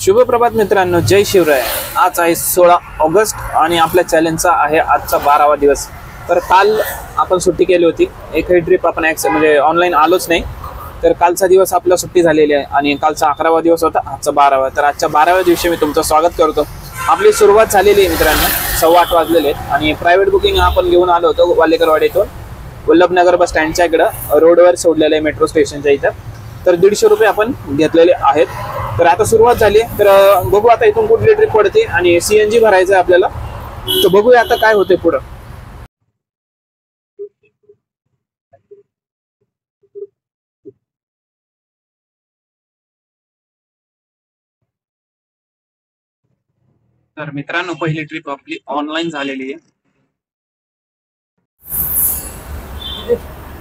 शुभप्रभात मित्रांनो, जय शिवराय। आज आहे 16 ऑगस्ट आणि आपल्या चॅलेंजचा आहे आजचा 12वा दिवस। तर काल आपण सुट्टी केली होती, एकही ट्रिप आपण म्हणजे ऑनलाईन आलोच नाही। तर कालचा दिवस आपला सुट्टी झालेली आहे आणि कालचा 11वा दिवस होता, आजचा 12वा। तर आजच्या 12व्या दिवशी मी तुमचं स्वागत करतो। आपली सुरुवात झालेली आहे मित्रांनो, 8:15 वाजलेले आणि प्रायव्हेट बुकिंग आपण घेऊन आलो होतो वालेकरवाडीतून वल्लभनगर बस स्टँडच्या इकडं रोडवर सोडलेलं आहे मेट्रो स्टेशनच्या इथं। तर 150 रुपये आपण घेतलेले आहेत। तर आता सुरुवात झाली, तर बघू आता इथून कुठली ट्रिप पडते आणि सीएनजी भरायचं आहे आपल्याला। तर बघूया आता काय होते पुढं। तर मित्रांनो, पहिली ट्रिप आपली ऑनलाईन झालेली आहे।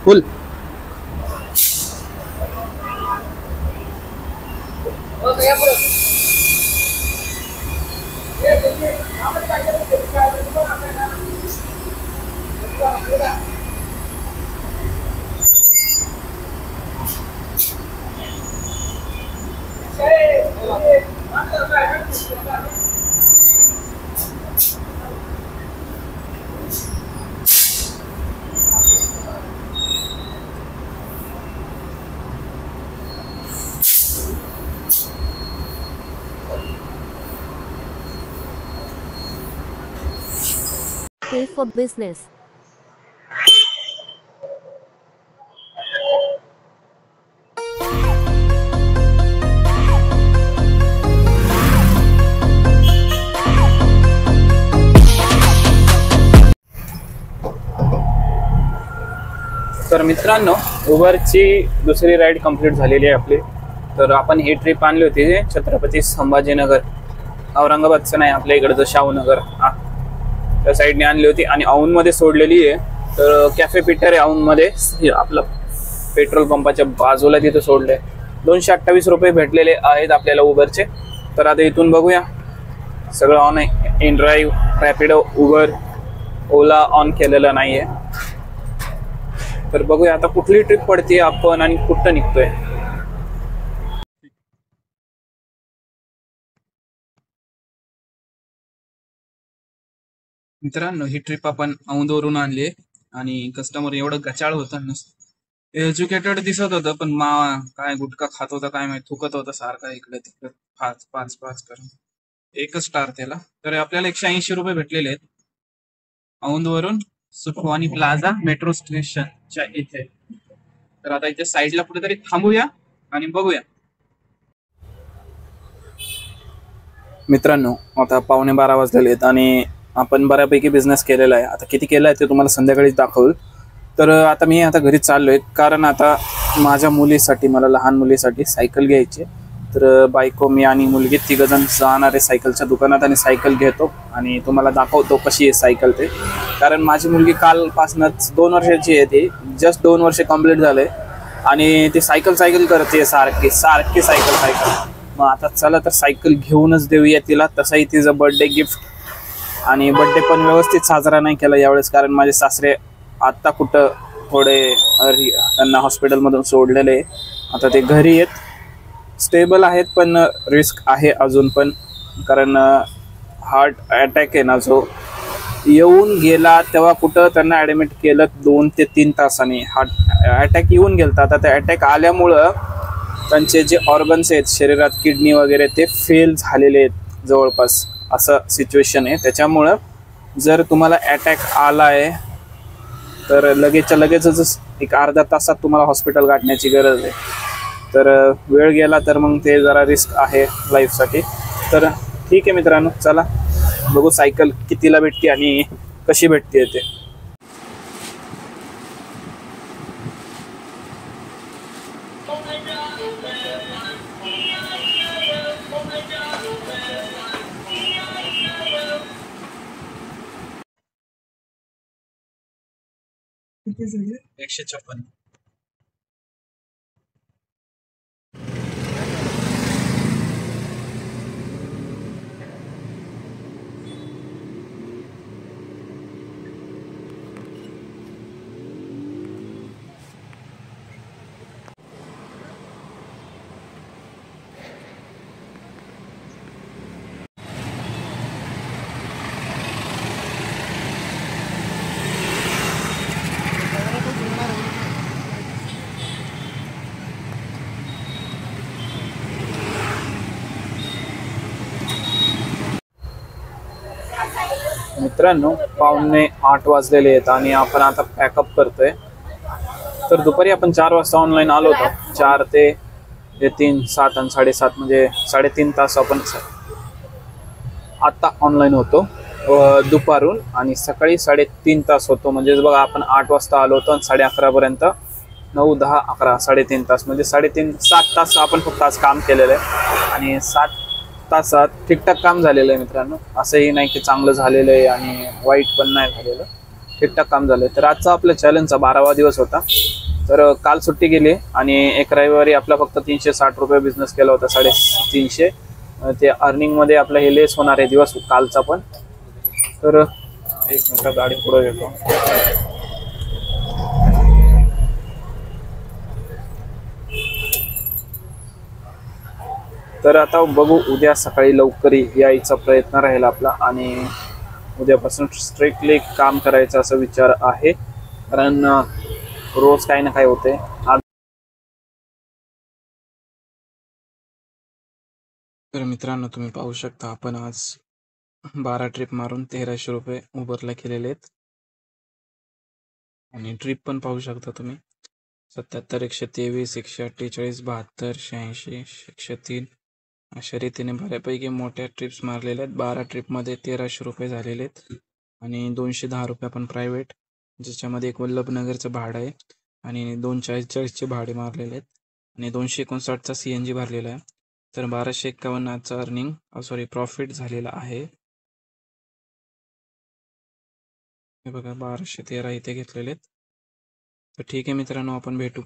फुल Pay for business. तर मित्रांनो, उबरची दुसरी राईड कंप्लीट झालेली आहे आपली। तर आपण ही ट्रिप आणली होती छत्रपती संभाजीनगर, औरंगाबादचं नाही, आपल्या इकडचं शाहूनगर त्या साईडने आणली होती आणि औंधमध्ये सोडलेली आहे। तर कॅफे पीटर आहे औंधमध्ये, आपलं पेट्रोल पंपाच्या बाजूला तिथे सोडले। 228 रुपये भेटलेले आहेत आपल्याला उबरचे। तर आता इथून बघूया, सगळं ऑन आहे। In drive, Rapido, Uber, Ola on केलेलं नाहीये। तर बघूया आता कुठली ट्रिप पडते आपण आणि कुठं निघतोय। मित्रांनो, ही ट्रिप आपण औंधवरून आणली आणि कस्टमर एवढं गचाळ होतं, एज्युकेटेड दिसत होतं, पण काय गुटखा खात होता काय माहिती, थुकत होता सारखा इकडे तिकडे, पाच पाच पाच करून। एकच स्टार त्याला। तर आपल्याला 180 रुपये भेटलेले आहेत औंधवरून सुखवानी प्लाझा मेट्रो स्टेशनच्या इथे। तर आता इथे साईडला कुठेतरी थांबूया आणि बघूया। मित्रांनो, आता 11:15 वाजलेले आहेत आणि आपण बऱ्यापैकी बिझनेस केलेला आहे। आता किती केलं आहे ते तुम्हाला संध्याकाळी दाखवू। तर आता मी घरी चाललोय, कारण आता माझ्या मुलीसाठी, मला लहान मुलीसाठी सायकल घ्यायची। तर बायको, मी आणि मुलगी तिघजण जाणार आहे सायकलच्या दुकानात आणि सायकल घेतो आणि तुम्हाला दाखवतो कशी आहे सायकल ते। कारण माझी मुलगी कालपासूनच 2 वर्षाची आहे, ती जस्ट 2 वर्ष कंप्लीट झाले आणि ती सायकल करते सारखी सायकल। मग आता चला तर सायकल घेऊनच देऊया तिला। तसाही तिचा बर्थडे गिफ्ट, आणि बर्थडे पण व्यवस्थित साजरा नाही केला यावेळेस, कारण माझे सासरे आत्ता कुठं थोडे त्यांना हॉस्पिटलमधून सोडलेले। आता ते घरी आहेत, स्टेबल आहेत, पण रिस्क आहे अजून पण, कारण हार्ट अटॅक आहे ना, जो येऊन गेला तेव्हा कुठं त्यांना ॲडमिट केलं 2 ते 3 तासांनी हार्ट अटॅक येऊन गेला। आता त्या अटॅक आल्यामुळं त्यांचे जे ऑर्गन्स आहेत शरीरात, किडनी वगैरे, ते फेल झालेले आहेत जवळपास, असं सिच्युएशन आहे। त्याच्यामुळं जर तुम्हाला अटॅक आला आहे तर लगेचच एक अर्ध्या तासात तुम्हाला हॉस्पिटल गाठण्याची गरज आहे। तर वेळ गेला तर मग ते जरा रिस्क आहे लाईफसाठी। तर ठीक आहे मित्रांनो, चला बघू सायकल कितीला भेटते आणि कशी भेटते ते। किती झाले? 156। मित्रांनो 7:45 वाजलेले आहेत आणि आपण आता पॅकअप करतोय. तर दुपारी आपण 4 वाजता ऑनलाईन आलो होतो. 4 ते 3, 7 आणि 7:30 म्हणजे 3.5 तास आपण आता ऑनलाईन होतो दुपारून. आणि सकाळी 3.5 तास होतो. म्हणजे बघा आपण 8 वाजता आलो होतो आणि 11:30 पर्यंत 9, 10, 11 3.5 तास म्हणजे 7 तास आपण फक्त आज काम केलेलं आहे. आणि 7 तासात ठीकठाक काम झालेलं आहे मित्रांनो. असंही नाही की चांगलं झालेलं आहे आणि वाईट पण नाही झालेलं, ठीकठाक काम झालं. तर आजचा आपल्या चॅलेंजचा 12वा दिवस होता. तर काल सुट्टी गेली आणि एक रविवारी आपला फक्त 360 रुपये बिझनेस केला होता. 350 ते अर्निंगमध्ये आपलं हे लेस होणार आहे दिवस कालचा पण. तर एक मिनिट गाडी पुढे येतो. तर आता बघू, उद्या सकाळी लवकर यायचा प्रयत्न राहील आपला आणि उद्यापासून स्ट्रिक्टली काम करायचा असा विचार आहे. कारण रोज काही ना काही होते. तर मित्रांनो तुम्ही पाहू शकता आपण आज 12 ट्रिप मारून 1300 रुपये उबरला केलेले आहेत. आणि ट्रिप पण पाहू शकता तुम्ही 77, 123, 148, 72, 86, 103 अशा रीतीने बऱ्यापैकी मोठ्या ट्रिप्स मारलेल्या आहेत. 12 ट्रिपमध्ये 1300 रुपये झालेले आहेत. आणि 210 रुपये आपण प्रायव्हेट, ज्याच्यामध्ये एक वल्लभनगरचं भाडं आहे आणि 240चे भाडे मारलेले आहेत आणि 259चा CNG भरलेला आहे. तर 1251 आजचा प्रॉफिट झालेला आहे. हे बघा 1213 इथे घेतलेले आहेत. तर ठीक आहे मित्रांनो, आपण भेटू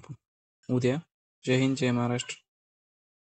उद्या. जय हिंद, जय महाराष्ट्र.